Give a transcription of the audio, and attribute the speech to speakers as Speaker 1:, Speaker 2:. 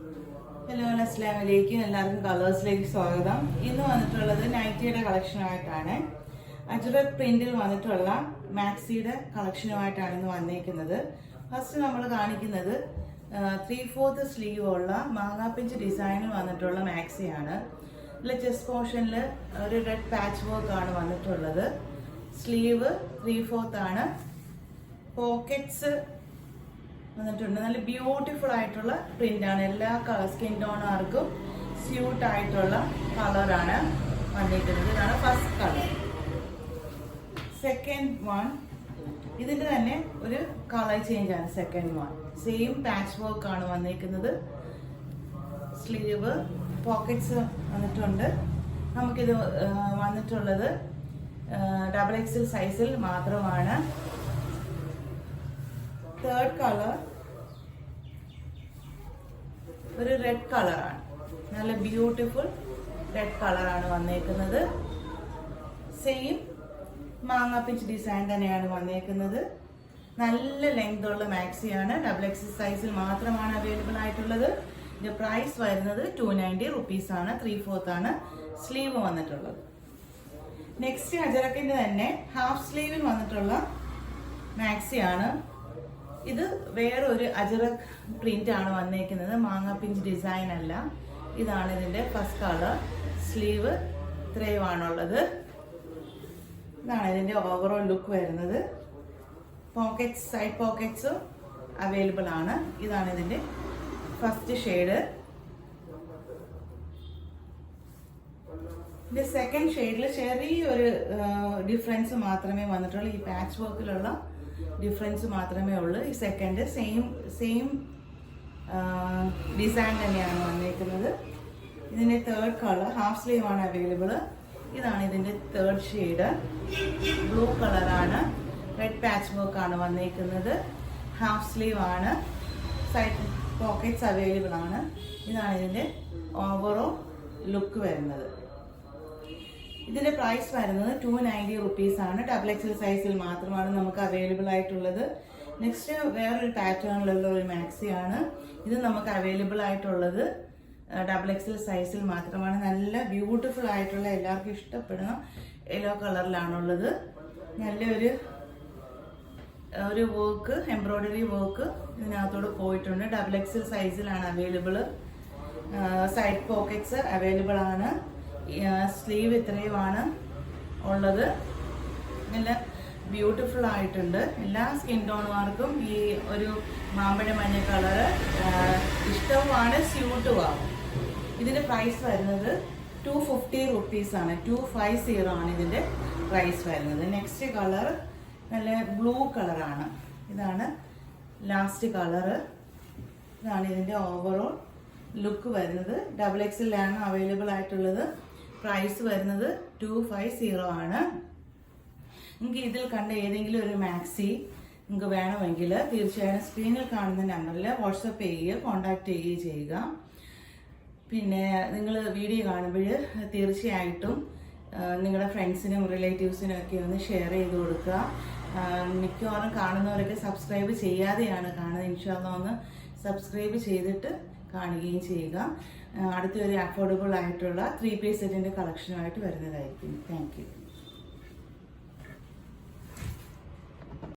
Speaker 1: Hello അസ്സലാമു അലൈക്കും. എല്ലാവർക്കും കളേഴ്സിലേക്ക് സ്വാഗതം. ഇന്ന് വന്നിട്ടുള്ളത് നൈറ്റിയുടെ കളക്ഷനുമായിട്ടാണ്. അജ്രക് പ്രിന്റിൽ വന്നിട്ടുള്ള മാക്സിയുടെ കളക്ഷനുമായിട്ടാണ് ഇന്ന് വന്നിരിക്കുന്നത്. ഫസ്റ്റ് നമ്മൾ കാണിക്കുന്നത് 3/4 സ്ലീവ് ഉള്ള മാങ്ങാപ്പിഞ്ച് ഡിസൈനിൽ വന്നിട്ടുള്ള മാക്സിയാണ്. ഇതിൽ ചെസ്റ്റ് പോർഷനിൽ ഒരു റെഡ് പാച്ച് വർക്ക് ആണ് വന്നിട്ടുള്ളത്. സ്ലീവ് 3/4 ആണ്. പോക്കറ്റ്സ് വന്നിട്ടുണ്ട്. നല്ല ബ്യൂട്ടിഫുൾ ആയിട്ടുള്ള പ്രിന്റ് ആണ്. എല്ലാ സ്കിൻ ടോണുകാർക്കും സ്യൂട്ട് ആയിട്ടുള്ള കളറാണ് വന്നിരിക്കുന്നത്. ഇതാണ് ഫസ്റ്റ് കളർ. സെക്കൻഡ് വൺ ഇതിന്റെ തന്നെ ഒരു കളർ ചേഞ്ച് ആണ്. Second one same patch work ആണ് വന്നിരിക്കുന്നത്. സ്ലീവ് പോക്കറ്റ്സ് വന്നിട്ടുണ്ട്. നമുക്കിത് വന്നിട്ടുള്ളത് XXL സൈസിൽ മാത്രമാണ്. തേർഡ് കളർ ഒരു റെഡ് കളറാണ്. നല്ല ബ്യൂട്ടിഫുൾ റെഡ് കളറാണ് വന്നേക്കുന്നത്. സെയിം മാങ്ങാപ്പിഞ്ച് ഡിസൈൻ തന്നെയാണ് വന്നേക്കുന്നത്. നല്ല ലെങ്ത് ഉള്ള മാക്സിയാണ്. XXL സൈസിൽ മാത്രമാണ് അവൈലബിൾ ആയിട്ടുള്ളത്. ഇതിന്റെ പ്രൈസ് വരുന്നത് 290 റുപ്പീസ് ആണ്. 3/4 ആണ് സ്ലീവ് വന്നിട്ടുള്ളത്. നെക്സ്റ്റ് അജറക്കിന്റെ തന്നെ ഹാഫ് സ്ലീവിൽ വന്നിട്ടുള്ള മാക്സിയാണ്. ഇത് വേറൊരു അജറക് പ്രിന്റ് ആണ് വന്നേക്കുന്നത്. മാങ്ങാപ്പിഞ്ച് ഡിസൈൻ അല്ല. ഇതാണ് ഇതിന്റെ ഫസ്റ്റ് കളർ. സ്ലീവ് ഇത്രയും ആണുള്ളത്. ഇതാണ് ഇതിന്റെ ഓവറോൾ ലുക്ക് വരുന്നത്. പോക്കറ്റ്സ് സൈഡ് പോക്കറ്റ്സും അവൈലബിൾ ആണ്. ഇതാണ് ഇതിന്റെ ഫസ്റ്റ് ഷെയ്ഡ്. ഇതിന്റെ സെക്കൻഡ് ഷെയ്ഡിൽ ചെറിയൊരു ഡിഫറൻസ് മാത്രമേ വന്നിട്ടുള്ളൂ. ഈ പാച്ച് വർക്കിലുള്ള ഡിഫറൻസ് മാത്രമേ ഉള്ളൂ. ഈ സെക്കൻഡ് സെയിം ഡിസൈൻ തന്നെയാണ് വന്നിരിക്കുന്നത്. ഇതിന്റെ തേർഡ് കളർ ഹാഫ് സ്ലീവ് ആണ് അവൈലബിൾ. ഇതാണ് ഇതിന്റെ തേർഡ് ഷെയ്ഡ്. ബ്ലൂ കളറാണ്. റെഡ് പാച്ച് വർക്ക് ആണ് വന്നിരിക്കുന്നത്. ഹാഫ് സ്ലീവ് ആണ്. സൈഡ് പോക്കറ്റ്സ് അവൈലബിൾ ആണ്. ഇതാണ് ഇതിന്റെ ഓവറോൾ ലുക്ക് വരുന്നത്. ഇതിന്റെ പ്രൈസ് വരുന്നത് 290 റുപ്പീസ് ആണ്. XXL സൈസിൽ മാത്രമാണ് നമുക്ക് അവൈലബിൾ ആയിട്ടുള്ളത്. നെക്സ്റ്റ് വേറൊരു പാറ്റേണിലുള്ള ഒരു മാക്സിയാണ്. ഇത് നമുക്ക് അവൈലബിൾ ആയിട്ടുള്ളത് XXL സൈസിൽ മാത്രമാണ്. നല്ല ബ്യൂട്ടിഫുൾ ആയിട്ടുള്ള എല്ലാവർക്കും ഇഷ്ടപ്പെടുന്ന യെല്ലോ കളറിലാണുള്ളത്. നല്ലൊരു വർക്ക് എംബ്രോയിഡറി വർക്ക് ഇതിനകത്തോട് പോയിട്ടുണ്ട്. XXL സൈസിലാണ് അവൈലബിൾ. സൈഡ് പോക്കറ്റ്സ് അവൈലബിൾ ആണ്. സ്ലീവ് ഇത്രയുമാണ് ഉള്ളത്. നല്ല ബ്യൂട്ടിഫുൾ ആയിട്ടുണ്ട്. എല്ലാ സ്കിൻ ടോണുകാർക്കും ഈ ഒരു മാമ്പഴ മഞ്ഞ കളറ് ഇഷ്ടവുമാണ്, സ്യൂട്ടുമാകും. ഇതിന്റെ പ്രൈസ് വരുന്നത് 250 റുപ്പീസ് ആണ്. 250 ആണ് ഇതിന്റെ പ്രൈസ് വരുന്നത്. നെക്സ്റ്റ് കളർ നല്ല ബ്ലൂ കളറാണ്. ഇതാണ് ലാസ്റ്റ് കളറ്. ഇതാണ് ഇതിന്റെ ഓവറോൾ ലുക്ക് വരുന്നത്. XXL ആണ് അവൈലബിൾ ആയിട്ടുള്ളത്. പ്രൈസ് വരുന്നത് 250 ആണ്. നിങ്ങൾക്ക് ഇതിൽ കണ്ട ഏതെങ്കിലും ഒരു മാക്സി നിങ്ങൾക്ക് വേണമെങ്കിൽ തീർച്ചയായും സ്ക്രീനിൽ കാണുന്ന നമ്പറിൽ വാട്സപ്പ് ചെയ്യുകയോ കോൺടാക്ട് ചെയ്യുകയോ ചെയ്യുക. പിന്നെ നിങ്ങൾ വീഡിയോ കാണുമ്പോൾ തീർച്ചയായിട്ടും നിങ്ങളുടെ ഫ്രണ്ട്സിനും റിലേറ്റീവ്സിനും ഒക്കെ ഒന്ന് ഷെയർ ചെയ്ത് കൊടുക്കുക. മിക്കവാറും കാണുന്നവരൊക്കെ സബ്സ്ക്രൈബ് ചെയ്യാതെയാണ് കാണുന്നത്. ഇൻഷാ അല്ലാഹ് ഒന്ന് സബ്സ്ക്രൈബ് ചെയ്തിട്ട് കാണുകയും ചെയ്യുക. അടുത്തൊരു അഫോർഡബിൾ ആയിട്ടുള്ള 3 പീസ് സെറ്റിന്റെ കളക്ഷനുമായിട്ട് വരുന്നതായിരിക്കും. Thank you.